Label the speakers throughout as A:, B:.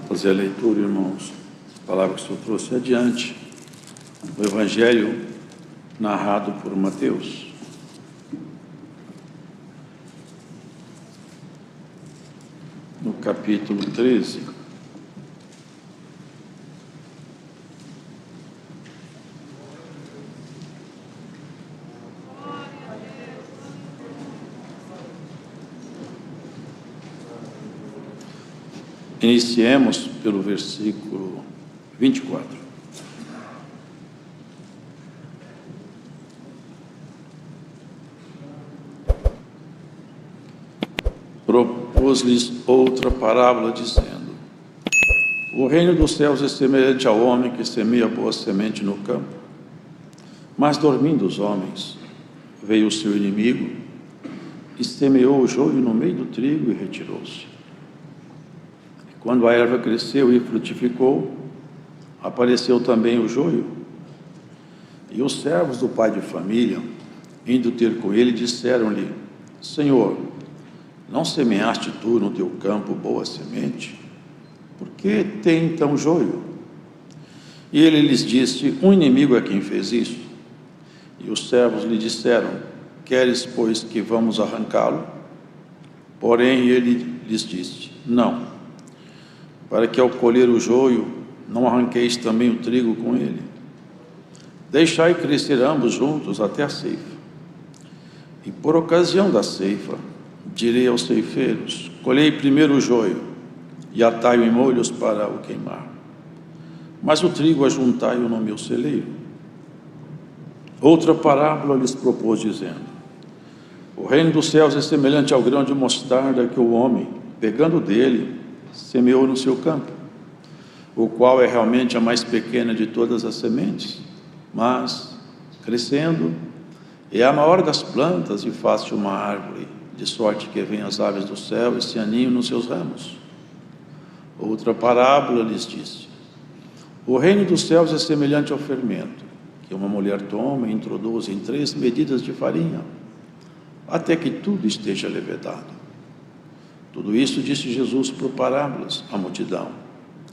A: Fazer a leitura, irmãos, a palavra que o Senhor trouxe adiante, o Evangelho narrado por Mateus. No capítulo 13, iniciemos pelo versículo 24. Propôs-lhes outra parábola, dizendo: o reino dos céus é semelhante ao homem que semeia boa semente no campo. Mas, dormindo os homens, veio o seu inimigo e semeou o joio no meio do trigo e retirou-se. Quando a erva cresceu e frutificou, apareceu também o joio. E os servos do pai de família, indo ter com ele, disseram-lhe: Senhor, não semeaste tu no teu campo boa semente? Por que tem então joio? E ele lhes disse: um inimigo é quem fez isso. E os servos lhe disseram: queres, pois, que vamos arrancá-lo? Porém ele lhes disse: não, para que ao colher o joio não arranqueis também o trigo com ele. Deixai crescer ambos juntos até a ceifa. E por ocasião da ceifa, direi aos ceifeiros: colhei primeiro o joio e atai-o em molhos para o queimar, mas o trigo ajuntai-o no meu celeiro. Outra parábola lhes propôs, dizendo: o reino dos céus é semelhante ao grão de mostarda que o homem, pegando dele, semeou no seu campo, o qual é realmente a mais pequena de todas as sementes, mas, crescendo, é a maior das plantas e faz-se uma árvore, de sorte que vêm as aves do céu e se aninham nos seus ramos. Outra parábola lhes disse: o reino dos céus é semelhante ao fermento, que uma mulher toma e introduz em 3 medidas de farinha, até que tudo esteja levedado. Tudo isso disse Jesus por parábolas à multidão,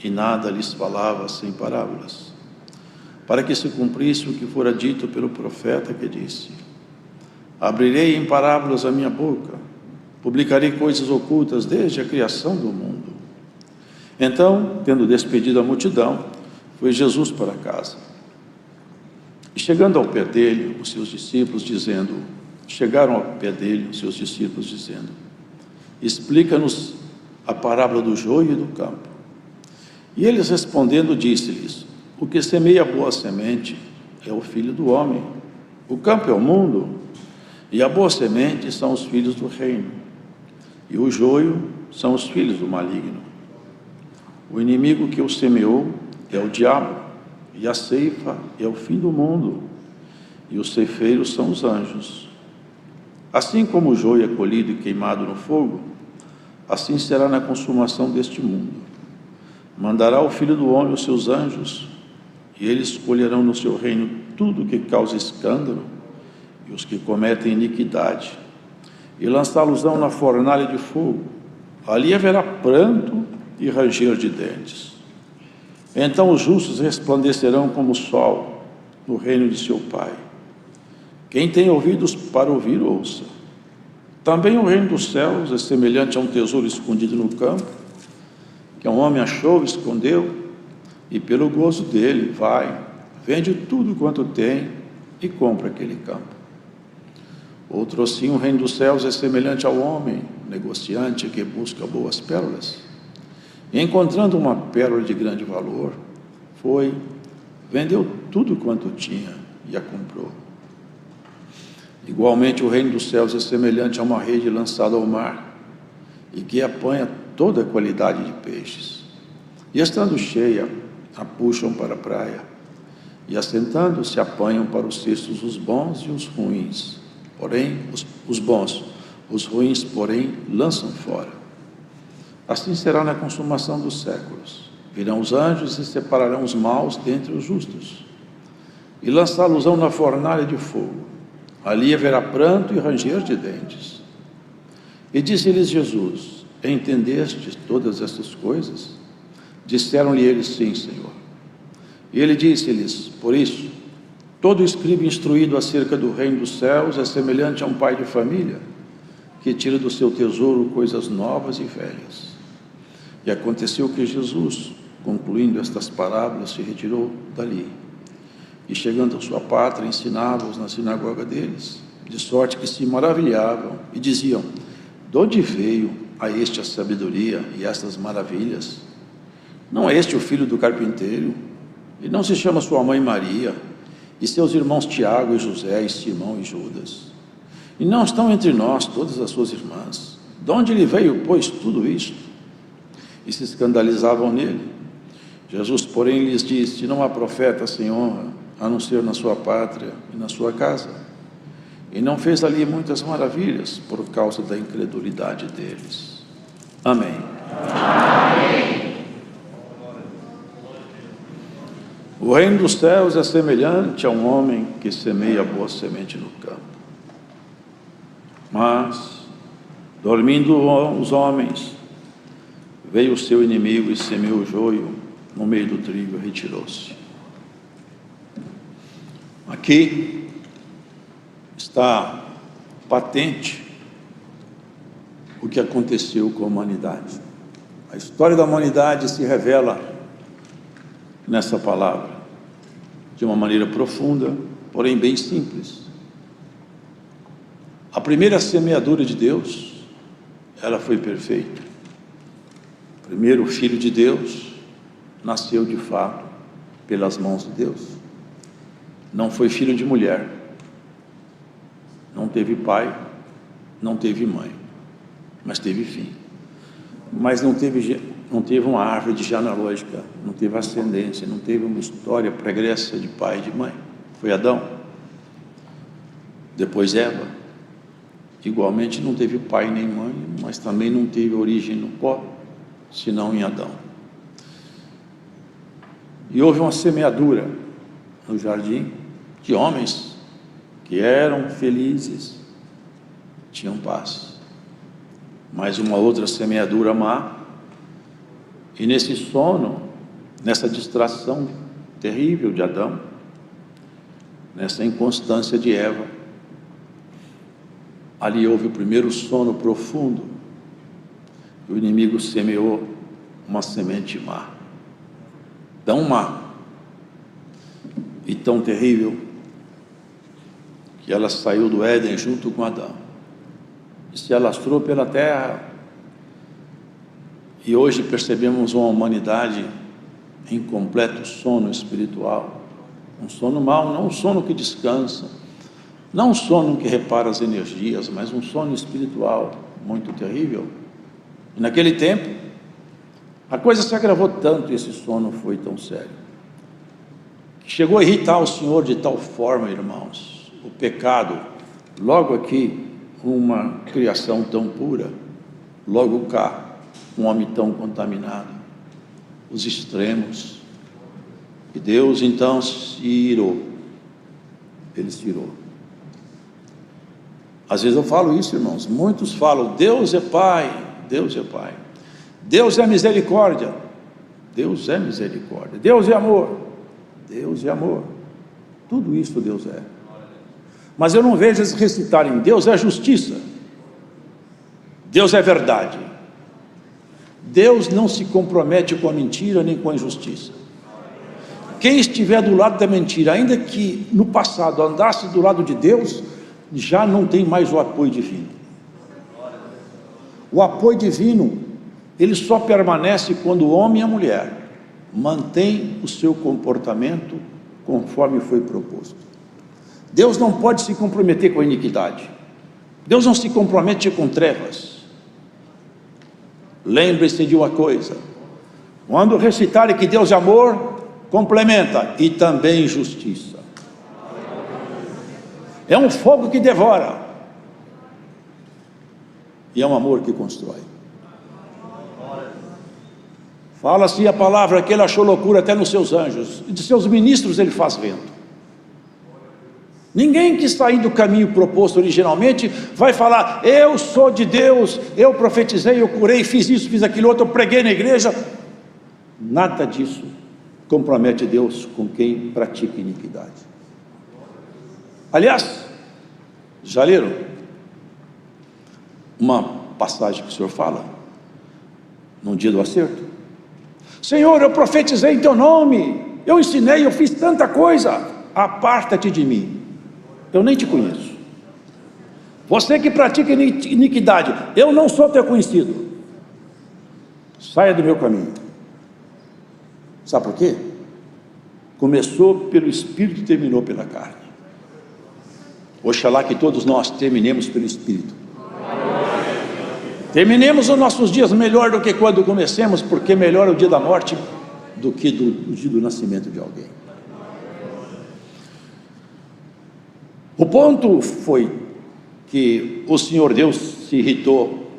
A: e nada lhes falava sem parábolas, para que se cumprisse o que fora dito pelo profeta, que disse: abrirei em parábolas a minha boca, publicarei coisas ocultas desde a criação do mundo. Então, tendo despedido a multidão, foi Jesus para casa. E chegando ao pé dele, os seus discípulos dizendo: explica-nos a parábola do joio e do campo. E eles respondendo, disse-lhes: o que semeia a boa semente é o filho do homem. O campo é o mundo, e a boa semente são os filhos do reino, e o joio são os filhos do maligno. O inimigo que o semeou é o diabo, e a ceifa é o fim do mundo, e os ceifeiros são os anjos. Assim como o joio é colhido e queimado no fogo, assim será na consumação deste mundo. Mandará o Filho do Homem os seus anjos, e eles colherão no seu reino tudo que causa escândalo e os que cometem iniquidade, e lançá-los-ão na fornalha de fogo. Ali haverá pranto e ranger de dentes. Então os justos resplandecerão como o sol no reino de seu Pai. Quem tem ouvidos para ouvir, ouça. Também o reino dos céus é semelhante a um tesouro escondido no campo, que um homem achou e escondeu, e pelo gozo dele vai, vende tudo quanto tem e compra aquele campo. Outro assim, o reino dos céus é semelhante ao homem, negociante, que busca boas pérolas. E encontrando uma pérola de grande valor, foi, vendeu tudo quanto tinha e a comprou. Igualmente, o reino dos céus é semelhante a uma rede lançada ao mar, e que apanha toda a qualidade de peixes. E estando cheia, a puxam para a praia, e assentando-se apanham para os cestos os bons e os ruins. Porém, os bons, os ruins, porém, lançam fora. Assim será na consumação dos séculos. Virão os anjos e separarão os maus dentre os justos, e lançá-los-ão na fornalha de fogo. Ali haverá pranto e ranger de dentes. E disse-lhes Jesus: entendestes todas estas coisas? Disseram-lhe eles: sim, Senhor. E ele disse-lhes: por isso, todo escriba instruído acerca do reino dos céus é semelhante a um pai de família, que tira do seu tesouro coisas novas e velhas. E aconteceu que Jesus, concluindo estas parábolas, se retirou dali, e chegando à sua pátria, ensinava-os na sinagoga deles, de sorte que se maravilhavam e diziam: de onde veio a este a sabedoria e estas maravilhas? Não é este o filho do carpinteiro? E não se chama sua mãe Maria, e seus irmãos Tiago e José, e Simão e Judas? E não estão entre nós todas as suas irmãs? De onde lhe veio, pois, tudo isto? E se escandalizavam nele. Jesus, porém, lhes disse: não há profeta sem honra, a não ser na sua pátria e na sua casa. E não fez ali muitas maravilhas por causa da incredulidade deles. Amém. Amém. O reino dos céus é semelhante a um homem que semeia boa semente no campo. Mas, dormindo os homens, veio o seu inimigo e semeou o joio no meio do trigo e retirou-se. Aqui está patente o que aconteceu com a humanidade. A história da humanidade se revela nessa palavra, de uma maneira profunda, porém bem simples. A primeira semeadura de Deus, ela foi perfeita. Primeiro, o Filho de Deus nasceu de fato pelas mãos de Deus. Não foi filho de mulher, não teve pai, não teve mãe, mas teve filho. Mas não teve uma árvore de genealógica, não teve ascendência, não teve uma história pregressa de pai e de mãe. Foi Adão. Depois Eva. Igualmente não teve pai nem mãe, mas também não teve origem no pó, senão em Adão. E houve uma semeadura no jardim de homens que eram felizes, tinham paz. Mas uma outra semeadura má, e nesse sono, nessa distração terrível de Adão, nessa inconstância de Eva, ali houve o primeiro sono profundo, e o inimigo semeou uma semente má, tão má e tão terrível, que ela saiu do Éden junto com Adão, e se alastrou pela terra, e hoje percebemos uma humanidade em completo sono espiritual, um sono mau, não um sono que descansa, não um sono que repara as energias, mas um sono espiritual muito terrível. E naquele tempo, a coisa se agravou tanto, e esse sono foi tão sério, que chegou a irritar o Senhor de tal forma, irmãos, o pecado, logo aqui, uma criação tão pura, logo cá, um homem tão contaminado, os extremos, e Deus então se irou, ele se irou. Às vezes eu falo isso, irmãos, muitos falam: Deus é Pai, Deus é Pai, Deus é misericórdia, Deus é misericórdia, Deus é amor, Deus é amor, tudo isso Deus é. Mas eu não vejo eles recitarem: Deus é justiça, Deus é verdade. Deus não se compromete com a mentira nem com a injustiça. Quem estiver do lado da mentira, ainda que no passado andasse do lado de Deus, já não tem mais o apoio divino. O apoio divino, ele só permanece quando o homem e a mulher mantêm o seu comportamento conforme foi proposto. Deus não pode se comprometer com a iniquidade. Deus não se compromete com trevas. Lembre-se de uma coisa: quando recitarem que Deus é amor, complementa: e também justiça. É um fogo que devora, e é um amor que constrói. Fala-se a palavra que ele achou loucura até nos seus anjos, e de seus ministros ele faz vento. Ninguém que sair do caminho proposto originalmente vai falar: eu sou de Deus, eu profetizei, eu curei, fiz isso, fiz aquilo outro, eu preguei na igreja. Nada disso compromete Deus com quem pratica iniquidade. Aliás, já leram uma passagem que o Senhor fala num dia do acerto? Senhor, eu profetizei em teu nome, eu ensinei, eu fiz tanta coisa, aparta-te de mim, eu nem te conheço. Você que pratica iniquidade, eu não sou teu conhecido, saia do meu caminho. Sabe por quê? Começou pelo Espírito e terminou pela carne. Oxalá que todos nós terminemos pelo Espírito. Terminemos os nossos dias melhor do que quando comecemos, porque melhor é o dia da morte do que o dia do nascimento de alguém. O ponto foi que o Senhor Deus se irritou,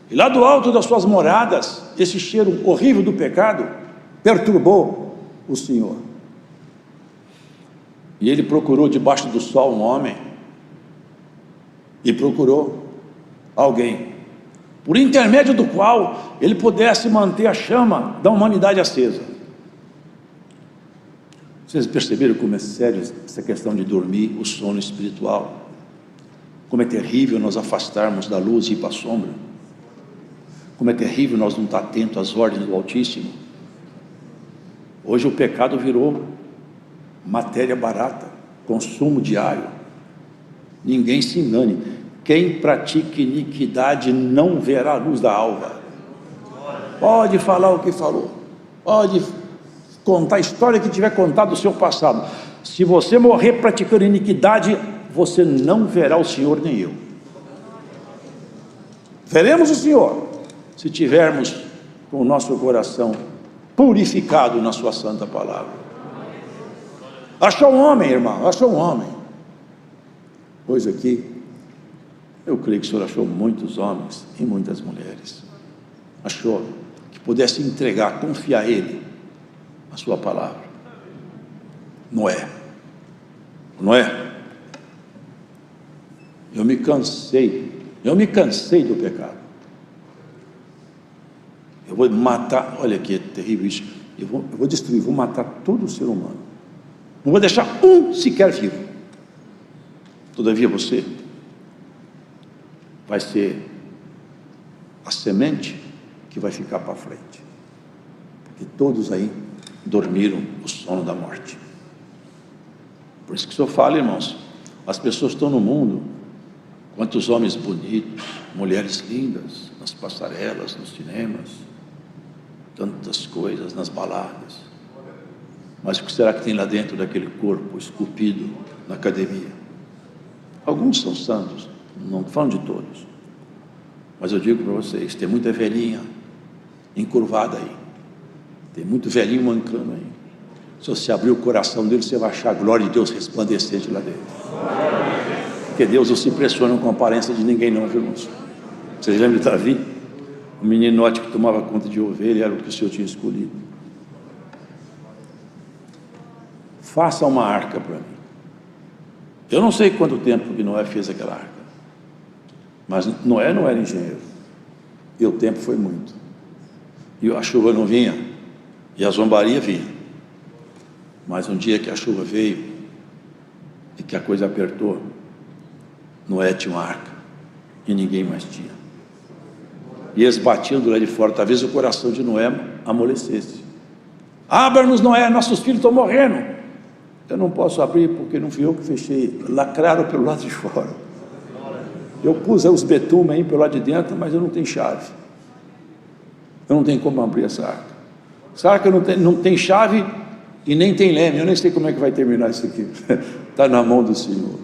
A: e lá do alto das suas moradas, esse cheiro horrível do pecado perturbou o Senhor, e ele procurou debaixo do sol um homem, e procurou alguém por intermédio do qual ele pudesse manter a chama da humanidade acesa. Vocês perceberam como é sério essa questão de dormir, o sono espiritual? Como é terrível nós afastarmos da luz e ir para a sombra. Como é terrível nós não estar atentos às ordens do Altíssimo. Hoje o pecado virou matéria barata, consumo diário. Ninguém se engane, quem pratica iniquidade não verá a luz da alva. Pode falar o que falou, pode contar a história que tiver contado do seu passado, se você morrer praticando iniquidade, você não verá o Senhor nem eu. Veremos o Senhor se tivermos com o nosso coração purificado na sua santa palavra. Achou um homem, irmão, achou um homem. Pois aqui, eu creio que o Senhor achou muitos homens e muitas mulheres. Achou que pudesse entregar, confiar a Ele a sua palavra. Noé, eu me cansei do pecado. Eu vou matar, olha que terrível isso, eu vou destruir, vou matar todo o ser humano, não vou deixar um sequer vivo. Todavia você vai ser a semente que vai ficar para frente, porque todos aí dormiram o sono da morte. Por isso que o Senhor fala, irmãos, as pessoas estão no mundo, quantos homens bonitos, mulheres lindas, nas passarelas, nos cinemas, tantas coisas, nas baladas, mas o que será que tem lá dentro daquele corpo esculpido na academia? Alguns são santos, não falam de todos, mas eu digo para vocês, tem muita velhinha encurvada aí, tem muito velhinho mancando aí. Se você abrir o coração dele, você vai achar a glória de Deus resplandecente lá dentro, porque Deus não se impressiona com a aparência de ninguém não, viu, irmãos? Vocês lembram de Davi? O meninote que tomava conta de ovelha, era o que o Senhor tinha escolhido. Faça uma arca para mim. Eu não sei quanto tempo que Noé fez aquela arca, mas Noé não era engenheiro, e o tempo foi muito, e a chuva não vinha, e a zombaria vinha, mas um dia que a chuva veio, e que a coisa apertou, Noé tinha uma arca, e ninguém mais tinha, e eles batiam do lado de fora. Talvez o coração de Noé amolecesse. Abra-nos, Noé, nossos filhos estão morrendo. Eu não posso abrir porque não fui eu que fechei, lacraram pelo lado de fora. Eu pus os betumes aí pelo lado de dentro, mas eu não tenho chave. Eu não tenho como abrir essa arca. Essa arca não tem chave e nem tem leme. Eu nem sei como é que vai terminar isso aqui. Está na mão do Senhor.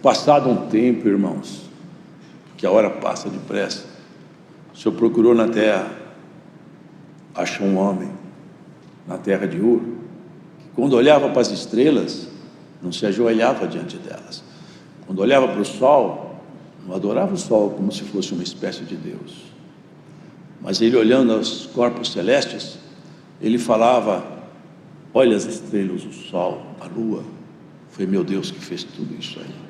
A: Passado um tempo, irmãos, que a hora passa depressa, o Senhor procurou na terra, achou um homem na terra de Ur, que quando olhava para as estrelas, não se ajoelhava diante delas. Quando olhava para o sol, não adorava o sol como se fosse uma espécie de Deus. Mas ele, olhando aos corpos celestes, ele falava: olha as estrelas, o sol, a lua, foi meu Deus que fez tudo isso aí.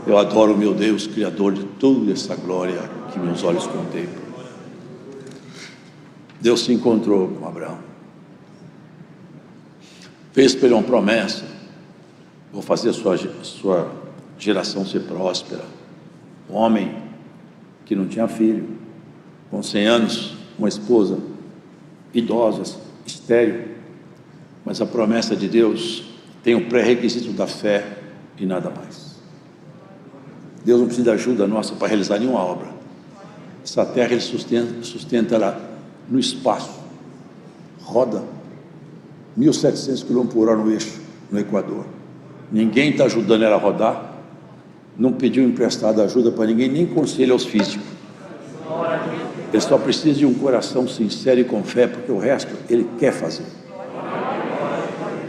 A: Eu adoro o meu Deus, Criador de toda essa glória que meus olhos contemplam. Deus se encontrou com Abraão, fez para ele uma promessa: vou fazer a sua geração ser próspera. Um homem que não tinha filho, com 100 anos, uma esposa idosa, estéril, mas a promessa de Deus tem o pré-requisito da fé e nada mais. Deus não precisa de ajuda nossa para realizar nenhuma obra. Essa terra Ele sustenta ela no espaço, roda 1.700 km/h no eixo, no Equador. Ninguém está ajudando ela a rodar, não pediu emprestado ajuda para ninguém, nem conselho aos físicos. Ele só precisa de um coração sincero e com fé, porque o resto Ele quer fazer.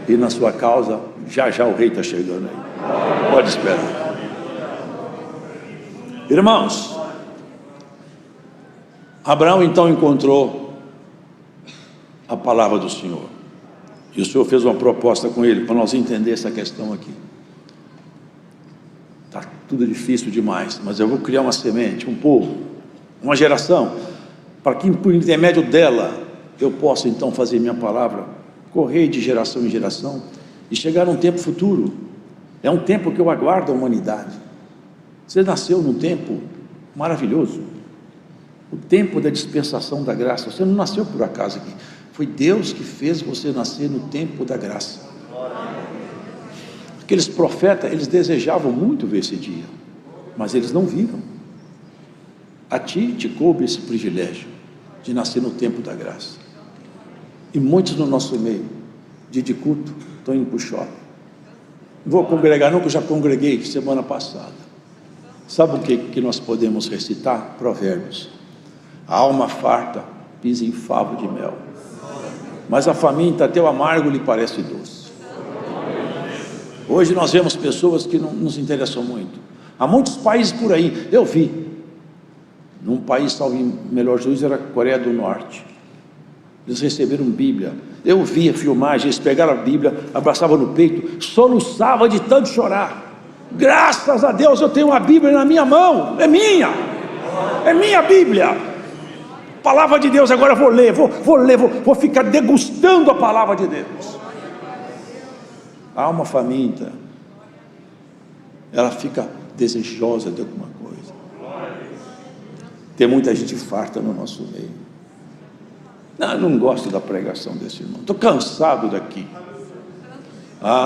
A: E na sua causa, já já o rei está chegando aí. Pode esperar. Irmãos, Abraão então encontrou a palavra do Senhor, e o Senhor fez uma proposta com ele, para nós entender essa questão aqui. Está tudo difícil demais, mas eu vou criar uma semente, um povo, uma geração, para que por intermédio dela, eu possa então fazer minha palavra correr de geração em geração, e chegar a um tempo futuro. É um tempo que eu aguardo a humanidade. Você nasceu num tempo maravilhoso, o tempo da dispensação da graça. Você não nasceu por acaso aqui, foi Deus que fez você nascer no tempo da graça. Aqueles profetas, eles desejavam muito ver esse dia, mas eles não viram. A ti te coube esse privilégio de nascer no tempo da graça. E muitos no nosso meio, dia de culto, estão indo para o shopping. Não vou congregar não, que eu já congreguei semana passada. Sabe o que nós podemos recitar? Provérbios: a alma farta pisa em favo de mel, mas a faminta até o amargo lhe parece doce. Hoje nós vemos pessoas que não nos interessam muito. Há muitos países por aí, eu vi, num país, salvo em melhor juízo, era a Coreia do Norte. Eles receberam Bíblia. Eu via filmagem, eles pegaram a Bíblia, abraçavam no peito, soluçavam de tanto chorar. Graças a Deus eu tenho uma Bíblia na minha mão, é minha Bíblia, palavra de Deus. Agora eu vou ler, vou ficar degustando a palavra de Deus. A alma faminta, ela fica desejosa de alguma coisa. Tem muita gente farta no nosso meio. Não, eu não gosto da pregação desse irmão, estou cansado daqui.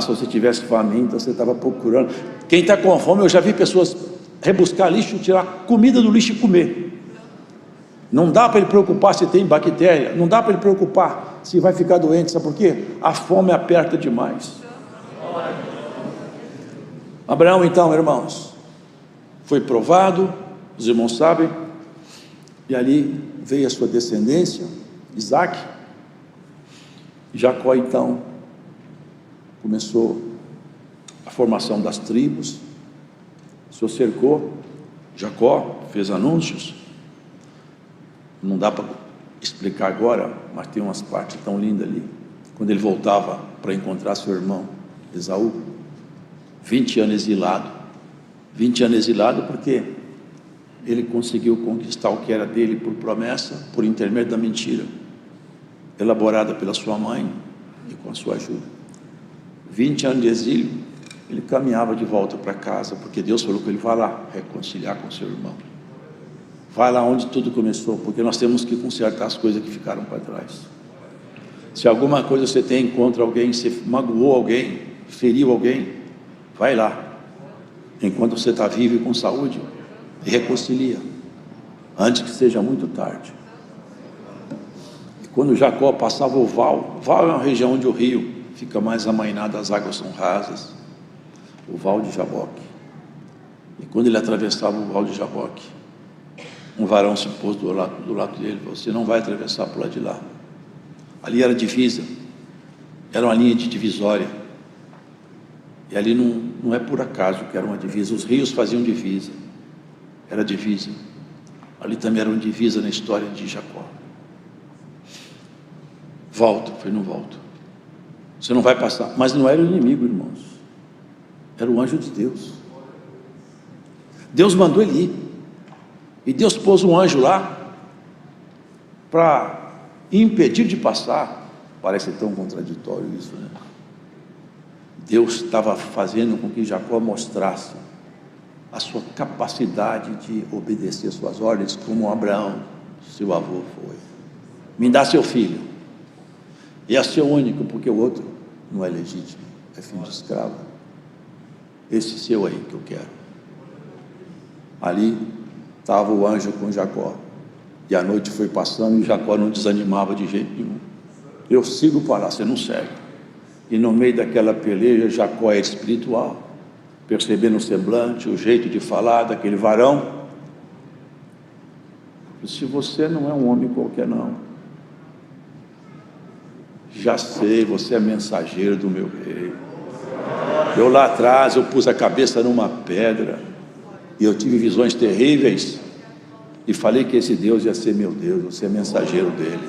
A: Se você tivesse faminta, você estava procurando. Quem está com fome, eu já vi pessoas rebuscar lixo, tirar comida do lixo e comer. Não dá para ele preocupar se tem bactéria, não dá para ele preocupar se vai ficar doente. Sabe por quê? A fome aperta demais. Abraão então, irmãos, foi provado, os irmãos sabem, e ali veio a sua descendência, Isaac. Jacó então começou a formação das tribos. O Senhor cercou Jacó, fez anúncios. Não dá para explicar agora, mas tem umas partes tão lindas ali. Quando ele voltava para encontrar seu irmão Esaú, 20 anos exilado. 20 anos exilado porque ele conseguiu conquistar o que era dele por promessa, por intermédio da mentira, elaborada pela sua mãe e com a sua ajuda. 20 anos de exílio, ele caminhava de volta para casa, porque Deus falou com ele: vai lá reconciliar com seu irmão, vai lá onde tudo começou, porque nós temos que consertar as coisas que ficaram para trás. Se alguma coisa você tem contra alguém, se magoou alguém, feriu alguém, vai lá, enquanto você está vivo e com saúde, e reconcilia, antes que seja muito tarde. E quando Jacó passava o Val é uma região onde o rio fica mais amainado, as águas são rasas, o Val de Jaboque. E quando ele atravessava o Val de Jaboque, um varão se pôs do lado dele: você não vai atravessar para o lado de lá. Ali era divisa, era uma linha de divisória, e ali não é por acaso que era uma divisa. Os rios faziam divisa, era divisa. Ali também era uma divisa na história de Jacó. Volta, foi no volto. Você não vai passar. Mas não era o inimigo, irmãos, era o anjo de Deus. Deus mandou ele ir, e Deus pôs um anjo lá para e impedir de passar. Parece tão contraditório isso, né? Deus estava fazendo com que Jacó mostrasse a sua capacidade de obedecer suas ordens, como Abraão, seu avô, foi. Me dá seu filho, e é seu único, porque o outro não é legítimo, é filho de escravo. Esse seu aí que eu quero. Ali estava o anjo com Jacó, e a noite foi passando e Jacó não desanimava de jeito nenhum. Eu sigo para lá, você não segue. E no meio daquela peleja, Jacó é espiritual, percebendo o semblante, o jeito de falar daquele varão. Se você não é um homem qualquer, não. Já sei, você é mensageiro do meu rei. Eu lá atrás, eu pus a cabeça numa pedra, e eu tive visões terríveis, e falei que esse Deus ia ser meu Deus, você é mensageiro dele.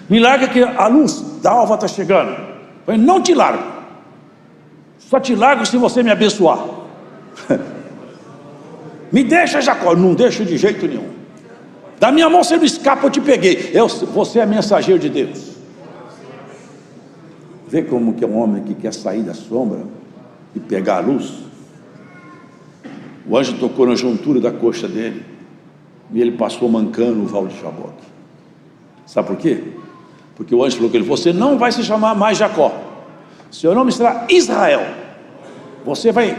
A: Me larga que a luz da alva está chegando. Eu falei, não te largo, só te largo se você me abençoar. Me deixa, Jacó. Não deixo de jeito nenhum. Da minha mão você não escapa, eu te peguei. Você é mensageiro de Deus. Vê como que é um homem que quer sair da sombra e pegar a luz. O anjo tocou na juntura da coxa dele, e ele passou mancando o val de Jaboque. Sabe por quê? Porque o anjo falou com ele, você não vai se chamar mais Jacó, seu nome será Israel. Você vai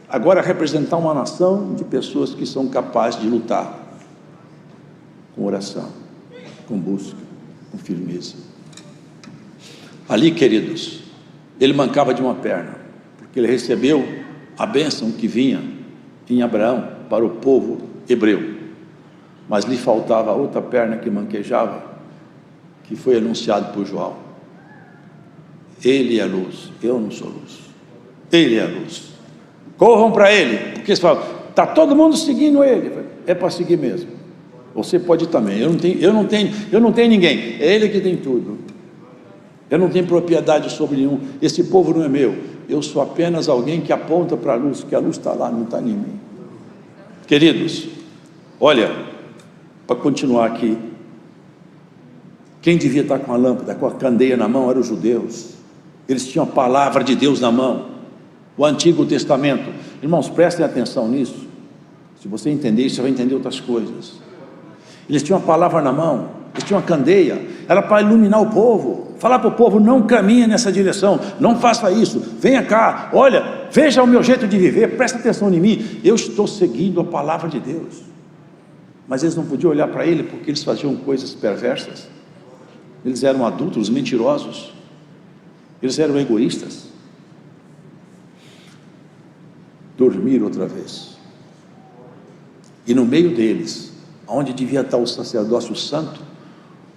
A: agora representar uma nação de pessoas que são capazes de lutar com oração, com busca, com firmeza. Ali, queridos, ele mancava de uma perna, porque ele recebeu a bênção que vinha em Abraão para o povo hebreu, mas lhe faltava a outra perna que manquejava, que foi anunciado por João. Ele é a luz, eu não sou luz. Ele é a luz. Corram para ele, porque eles falam, está todo mundo seguindo ele. É para seguir mesmo. Você pode também. Eu não tenho ninguém. É ele que tem tudo. Eu não tenho propriedade sobre nenhum. Esse povo não é meu. Eu sou apenas alguém que aponta para a luz, que a luz está lá, não está em mim. Queridos, olha, para continuar aqui, quem devia estar com a lâmpada, com a candeia na mão, eram os judeus. Eles tinham a palavra de Deus na mão, o Antigo Testamento. Irmãos, prestem atenção nisso. Se você entender isso, você vai entender outras coisas. Eles tinham a palavra na mão, eles tinham a candeia, era para iluminar o povo, falar para o povo, não caminhe nessa direção, não faça isso, venha cá, olha, veja o meu jeito de viver, presta atenção em mim, eu estou seguindo a palavra de Deus. Mas eles não podiam olhar para ele, porque eles faziam coisas perversas, eles eram adúlteros, mentirosos, eles eram egoístas. Dormiram outra vez, e no meio deles, onde devia estar o sacerdócio santo,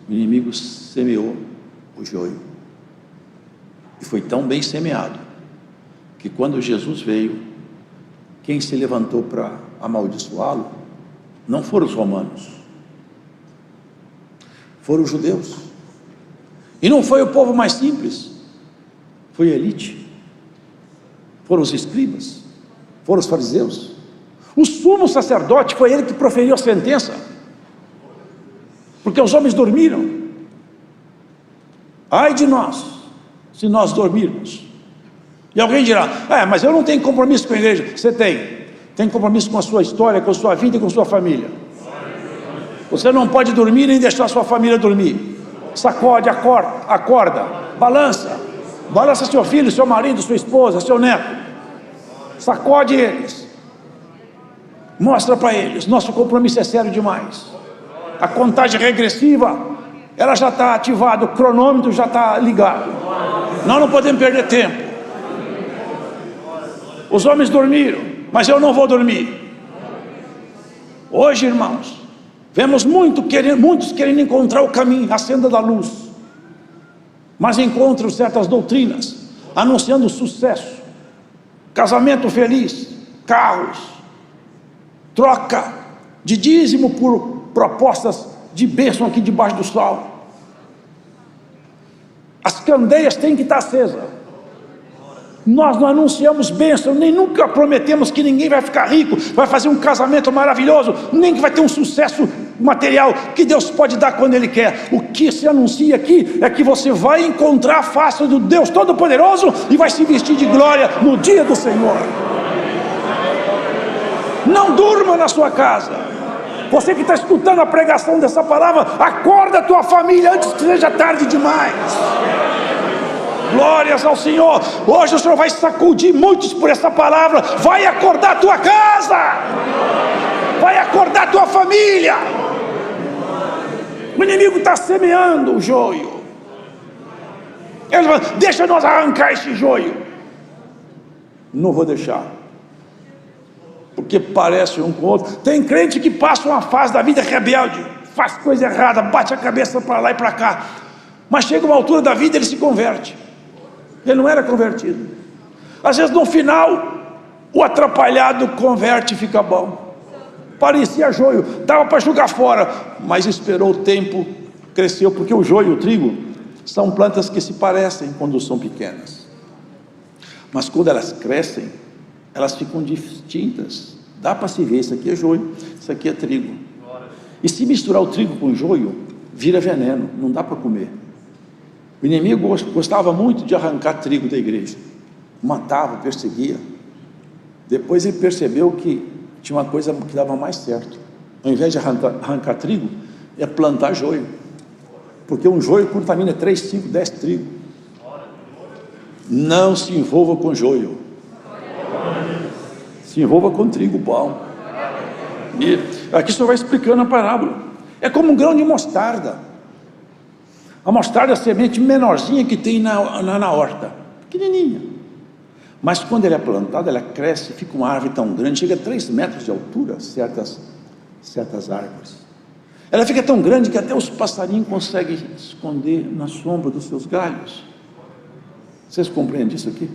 A: o inimigo semeou o joio, e foi tão bem semeado, que quando Jesus veio, quem se levantou para amaldiçoá-lo, não foram os romanos, foram os judeus, e não foi o povo mais simples, foi a elite, foram os escribas, foram os fariseus. O sumo sacerdote foi ele que proferiu a sentença, porque os homens dormiram. Ai de nós, se nós dormirmos. E alguém dirá, mas eu não tenho compromisso com a igreja. Você tem compromisso com a sua história, com a sua vida e com a sua família. Você não pode dormir nem deixar a sua família dormir. Sacode, acorda, balança seu filho, seu marido, sua esposa, seu neto. Sacode eles, mostra para eles, nosso compromisso é sério demais. A contagem regressiva, ela já está ativada, o cronômetro já está ligado, nós não podemos perder tempo. Os homens dormiram, mas eu não vou dormir. Hoje, irmãos, vemos muitos querendo encontrar o caminho, a senda da luz, mas encontram certas doutrinas anunciando sucesso, casamento feliz, carros, troca de dízimo por propostas de bênção aqui debaixo do sol. As candeias têm que estar acesas. Nós não anunciamos bênção, nem nunca prometemos que ninguém vai ficar rico, vai fazer um casamento maravilhoso, nem que vai ter um sucesso material que Deus pode dar quando Ele quer. O que se anuncia aqui é que você vai encontrar a face do Deus Todo-Poderoso e vai se vestir de glória no dia do Senhor. Não durma na sua casa. Você que está escutando a pregação dessa palavra, acorda a tua família antes que seja tarde demais. Glórias ao Senhor. Hoje o Senhor vai sacudir muitos por essa palavra. Vai acordar a tua casa, vai acordar a tua família. O inimigo está semeando o joio. Ele fala: deixa nós arrancar esse joio. Não vou deixar, porque parece um com o outro. Tem crente que passa uma fase da vida rebelde, faz coisa errada, bate a cabeça para lá e para cá, mas chega uma altura da vida, ele se converte. Ele não era convertido. Às vezes no final o atrapalhado converte e fica bom. Parecia joio, dava para jogar fora, mas esperou o tempo, cresceu. Porque o joio e o trigo são plantas que se parecem quando são pequenas, mas quando elas crescem, elas ficam distintas. Dá para se ver, isso aqui é joio, isso aqui é trigo. E se misturar o trigo com o joio, vira veneno, não dá para comer. O inimigo gostava muito de arrancar trigo da igreja, matava, perseguia. Depois ele percebeu que tinha uma coisa que dava mais certo. Ao invés de arrancar trigo, é plantar joio, porque um joio contamina 3, 5, 10 trigo. Não se envolva com joio, se envolva com trigo bom. E aqui o Senhor vai explicando a parábola. É como um grão de mostarda. A mostarda é a semente menorzinha que tem na horta, pequenininha, mas quando ela é plantada, ela cresce, fica uma árvore tão grande, chega a 3 metros de altura, certas árvores. Ela fica tão grande que até os passarinhos conseguem esconder na sombra dos seus galhos. Vocês compreendem isso aqui?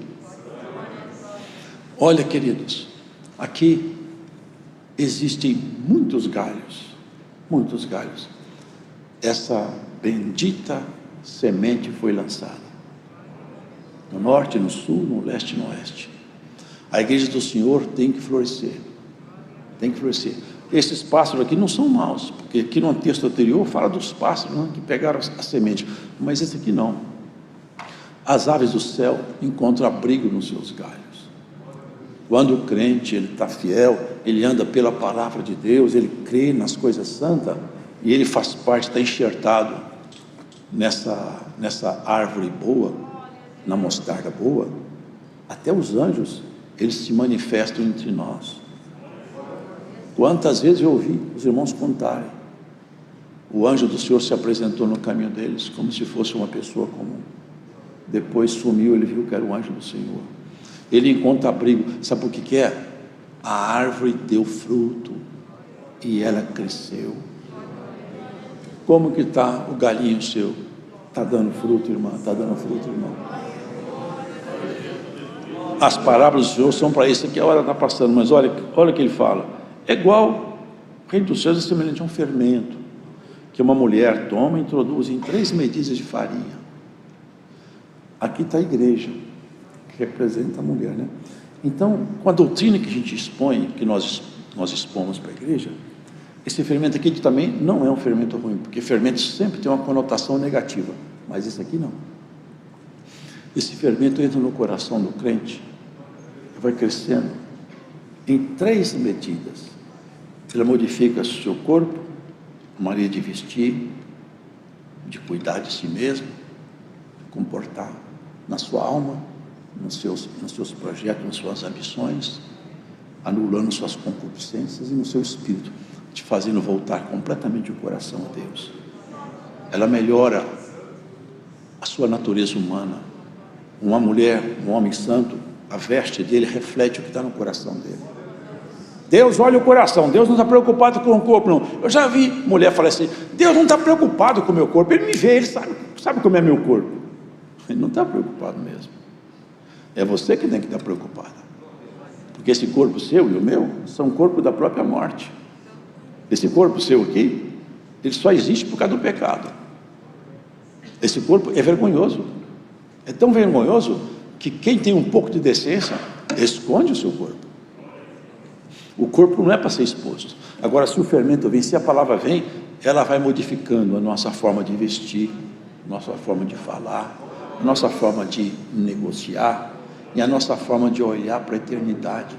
A: Olha, queridos, aqui existem muitos galhos, muitos galhos. Essa bendita semente foi lançada no norte, no sul, no leste e no oeste. A igreja do Senhor tem que florescer, tem que florescer. Esses pássaros aqui não são maus, porque aqui no texto anterior fala dos pássaros, né, que pegaram a semente, mas esse aqui não. As aves do céu encontram abrigo nos seus galhos. Quando o crente ele está fiel, ele anda pela palavra de Deus, ele crê nas coisas santas, e ele faz parte, está enxertado nessa árvore boa, na mostarda boa. Até os anjos, eles se manifestam entre nós. Quantas vezes eu ouvi os irmãos contarem, o anjo do Senhor se apresentou no caminho deles, como se fosse uma pessoa comum. Depois sumiu, ele viu que era o anjo do Senhor. Ele encontra abrigo. Sabe por que é? A árvore deu fruto e ela cresceu. Como que está o galinho seu? Está dando fruto, irmã? Está dando fruto, irmão? As parábolas do Senhor são para isso. Aqui a hora está passando, mas olha o que ele fala. É igual, o reino dos céus é semelhante a um fermento, que uma mulher toma e introduz em 3 medidas de farinha. Aqui está a igreja, que representa a mulher, né? Então, com a doutrina que a gente expõe, que nós expomos para a igreja, esse fermento aqui também não é um fermento ruim, porque fermento sempre tem uma conotação negativa, mas esse aqui não. Esse fermento entra no coração do crente, vai crescendo em 3 medidas. Ele modifica o seu corpo, a maneira de vestir, de cuidar de si mesmo, de comportar na sua alma, nos seus projetos, nas suas ambições, anulando suas concupiscências, e no seu espírito, te fazendo voltar completamente o coração a Deus. Ela melhora a sua natureza humana. Uma mulher, um homem santo, a veste dele reflete o que está no coração dele. Deus olha o coração, Deus não está preocupado com o corpo, não. Eu já vi mulher falar assim: Deus não está preocupado com o meu corpo, Ele me vê, Ele sabe como é meu corpo. Ele não está preocupado mesmo. É você que tem que estar preocupado, porque esse corpo seu e o meu são corpo da própria morte. Esse corpo seu aqui, ele só existe por causa do pecado. Esse corpo é vergonhoso, é tão vergonhoso que quem tem um pouco de decência esconde o seu corpo. O corpo não é para ser exposto. Agora, se o fermento vem, se a palavra vem, ela vai modificando a nossa forma de vestir, nossa forma de falar, a nossa forma de negociar e a nossa forma de olhar para a eternidade.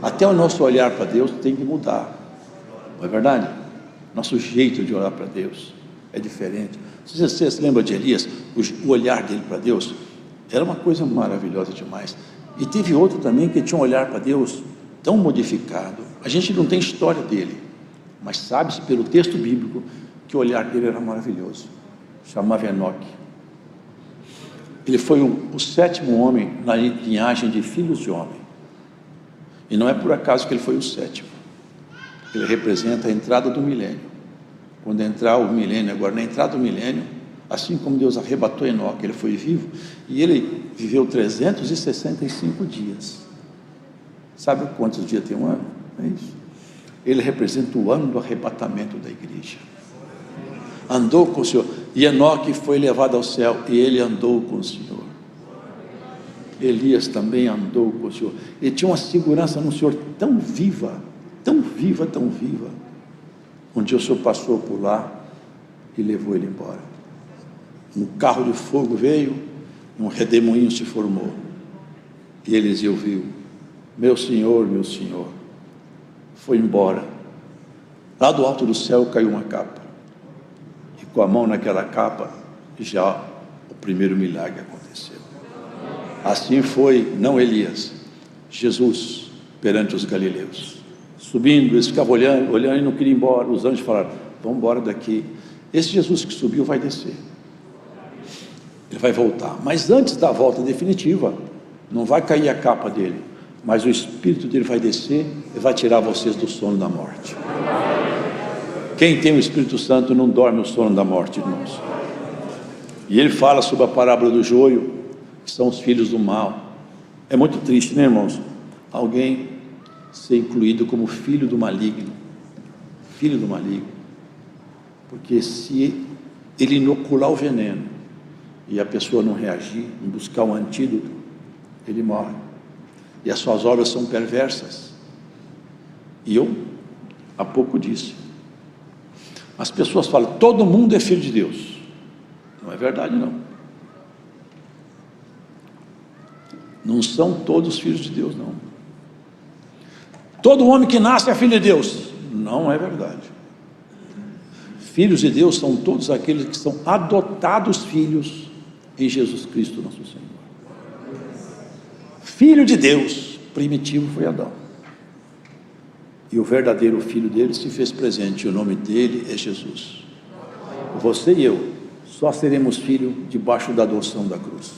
A: Até o nosso olhar para Deus tem que mudar, não é verdade? Nosso jeito de olhar para Deus é diferente. Você se lembra de Elias? O olhar dele para Deus era uma coisa maravilhosa demais. E teve outro também que tinha um olhar para Deus tão modificado. A gente não tem história dele, mas sabe-se pelo texto bíblico que o olhar dele era maravilhoso. Chamava Enoque. Ele foi o sétimo homem na linhagem de filhos de homem. E não é por acaso que ele foi o sétimo. Ele representa a entrada do milênio. Quando entrar o milênio, agora na entrada do milênio, assim como Deus arrebatou Enoque, ele foi vivo, e ele viveu 365 dias. Sabe quantos dias tem um ano? É isso. Ele representa o ano do arrebatamento da igreja. Andou com o Senhor. E Enoque foi levado ao céu, e ele andou com o Senhor. Elias também andou com o Senhor. Ele tinha uma segurança no Senhor tão viva, tão viva, tão viva. Um dia o Senhor passou por lá e levou ele embora. Um carro de fogo veio, um redemoinho se formou. E Eliseu viu: meu Senhor, foi embora. Lá do alto do céu caiu uma capa. E com a mão naquela capa, já o primeiro milagre aconteceu. Assim foi, não Elias, Jesus perante os galileus. Subindo, eles ficavam olhando e não queriam ir embora. Os anjos falaram: vamos embora daqui. Esse Jesus que subiu vai descer. Ele vai voltar. Mas antes da volta definitiva, não vai cair a capa dele, mas o Espírito dele vai descer e vai tirar vocês do sono da morte. Quem tem o Espírito Santo não dorme o sono da morte, irmãos. E ele fala sobre a parábola do joio, que são os filhos do mal. É muito triste, né, irmãos? Alguém ser incluído como filho do maligno. Filho do maligno. Porque se ele inocular o veneno e a pessoa não reagir, não buscar um antídoto, ele morre. E as suas obras são perversas. E eu há pouco disse, as pessoas falam: todo mundo é filho de Deus. Não é verdade, não. Não são todos filhos de Deus, não. Todo homem que nasce é filho de Deus. Não é verdade. Filhos de Deus são todos aqueles que são adotados filhos em Jesus Cristo nosso Senhor. Filho de Deus primitivo foi Adão, e o verdadeiro filho dele se fez presente, e o nome dele é Jesus. Você e eu só seremos filho debaixo da adoção da cruz,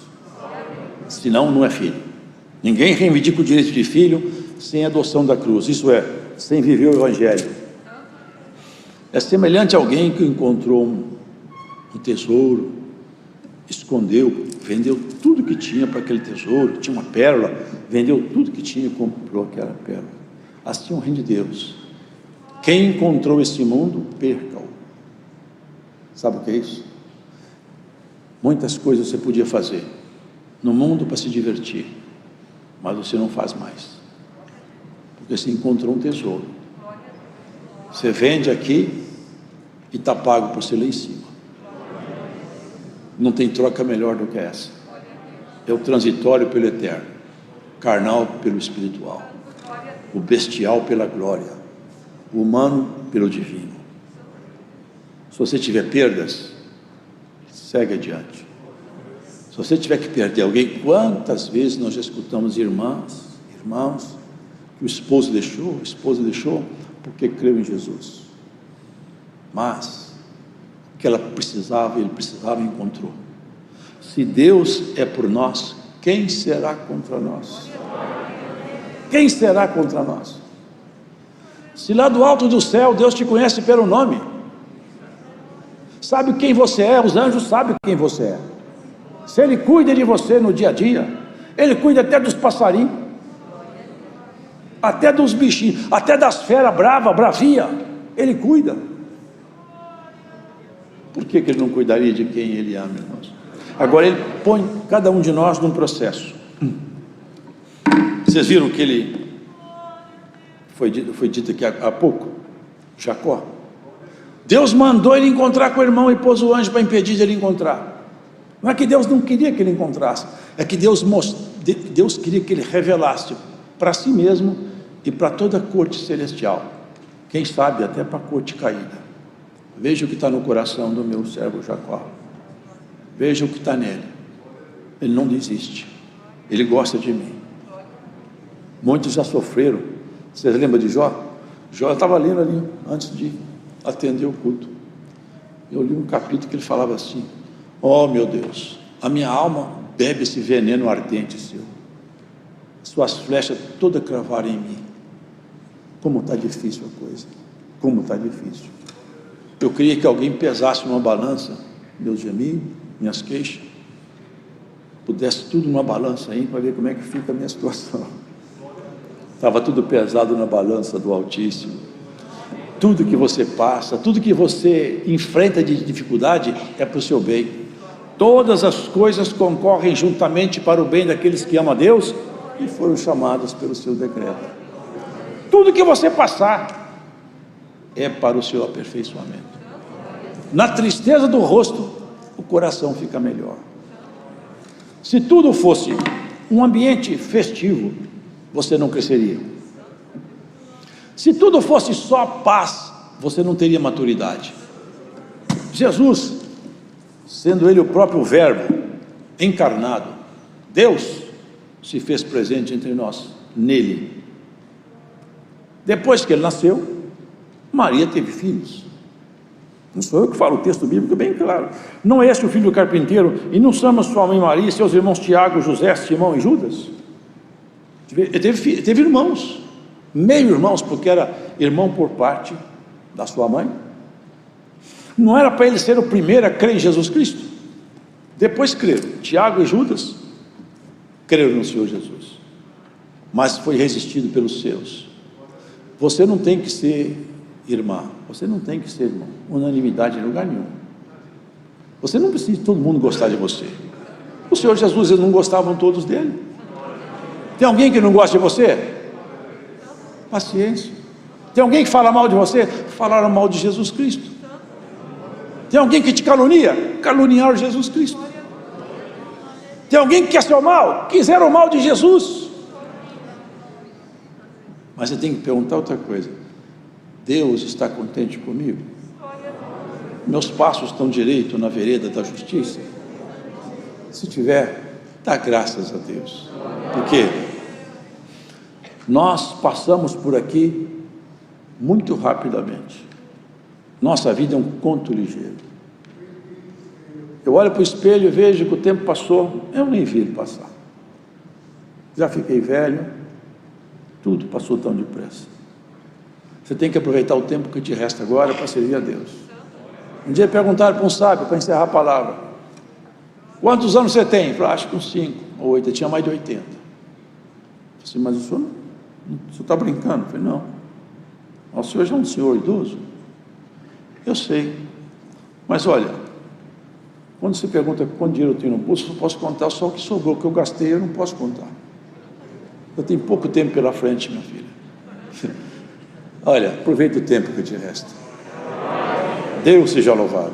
A: senão não é filho. Ninguém reivindica o direito de filho sem a adoção da cruz, isso é, sem viver o Evangelho. É semelhante a alguém que encontrou um tesouro, escondeu, vendeu tudo que tinha para aquele tesouro, tinha uma pérola, vendeu tudo que tinha e comprou aquela pérola. Assim é o reino de Deus. Quem encontrou esse mundo, perca-o. Sabe o que é isso? Muitas coisas você podia fazer no mundo para se divertir, mas você não faz mais, porque você encontrou um tesouro. Você vende aqui e está pago por você lá em cima. Não tem troca melhor do que essa. É o transitório pelo eterno, carnal pelo espiritual, o bestial pela glória, o humano pelo divino. Se você tiver perdas, segue adiante. Se você tiver que perder alguém, quantas vezes nós já escutamos irmãos, que o esposo deixou, a esposa deixou, porque creu em Jesus, mas que ela precisava, ele precisava, encontrou. Se Deus é por nós, quem será contra nós? Quem será contra nós? Se lá do alto do céu Deus te conhece pelo nome, sabe quem você é, os anjos sabem quem você é. Se Ele cuida de você no dia a dia, Ele cuida até dos passarinhos, até dos bichinhos, até das feras bravas, bravia, Ele cuida. Por que Ele não cuidaria de quem Ele ama, irmãos? Agora Ele põe cada um de nós num processo. Vocês viram que Ele foi dito aqui há pouco, Jacó. Deus mandou ele encontrar com o irmão e pôs o anjo para impedir de ele encontrar. Não é que Deus não queria que ele encontrasse, é que Deus queria que ele revelasse para si mesmo e para toda a corte celestial, quem sabe até para a corte caída. Veja o que está no coração do meu servo Jacó, veja o que está nele. Ele não desiste, ele gosta de mim. Muitos já sofreram. Vocês lembram de Jó? Jó estava lendo ali antes de atender o culto. Eu li um capítulo que ele falava assim: oh meu Deus, a minha alma bebe esse veneno ardente seu, suas flechas todas cravaram em mim. Como está difícil a coisa, como está difícil. Eu queria que alguém pesasse uma balança, meus gemidos, minhas queixas, pudesse tudo numa balança aí, para ver como é que fica a minha situação. Estava tudo pesado na balança do Altíssimo. Tudo que você passa, tudo que você enfrenta de dificuldade é para o seu bem. Todas as coisas concorrem juntamente para o bem daqueles que amam a Deus e foram chamados pelo seu decreto. Tudo que você passar é para o seu aperfeiçoamento. Na tristeza do rosto, o coração fica melhor. Se tudo fosse um ambiente festivo, você não cresceria. Se tudo fosse só paz, você não teria maturidade. Jesus, sendo ele o próprio Verbo encarnado, Deus se fez presente entre nós, nele. Depois que ele nasceu, Maria teve filhos. Não sou eu que falo, o texto bíblico é bem claro. Não é esse o filho do carpinteiro? E não somos sua mãe Maria e seus irmãos Tiago, José, Simão e Judas? Ele teve irmãos, meio irmãos, porque era irmão por parte da sua mãe. Não era para ele ser o primeiro a crer em Jesus Cristo? Depois creram, Tiago e Judas creram no Senhor Jesus, mas foi resistido pelos seus. Você não tem que ser irmã, você não tem que ser irmão, unanimidade em lugar nenhum. Você não precisa de todo mundo gostar de você. O Senhor Jesus, eles não gostavam todos dele. Tem alguém que não gosta de você? Paciência. Tem alguém que fala mal de você? Falaram mal de Jesus Cristo. Tem alguém que te calunia? Caluniaram Jesus Cristo. Tem alguém que quer seu mal? Quiseram o mal de Jesus. Mas você tem que perguntar outra coisa: Deus está contente comigo? Meus passos estão direito na vereda da justiça? Se tiver, dá graças a Deus. Porque nós passamos por aqui muito rapidamente. Nossa vida é um conto ligeiro. Eu olho para o espelho e vejo que o tempo passou, eu nem vi ele passar. Já fiquei velho, tudo passou tão depressa. Você tem que aproveitar o tempo que te resta agora para servir a Deus. Um dia perguntaram para um sábio, para encerrar a palavra: quantos anos você tem? Eu falei: acho que uns 5 ou 8, eu tinha mais de 80. Eu falei: mas o senhor está brincando? Eu falei: não, o senhor já é um senhor idoso. Eu sei, mas olha, quando você pergunta quanto dinheiro eu tenho no bolso, eu posso contar só o que sobrou, o que eu gastei eu não posso contar. Eu tenho pouco tempo pela frente, minha filha. Olha, aproveita o tempo que te resta. Deus seja louvado.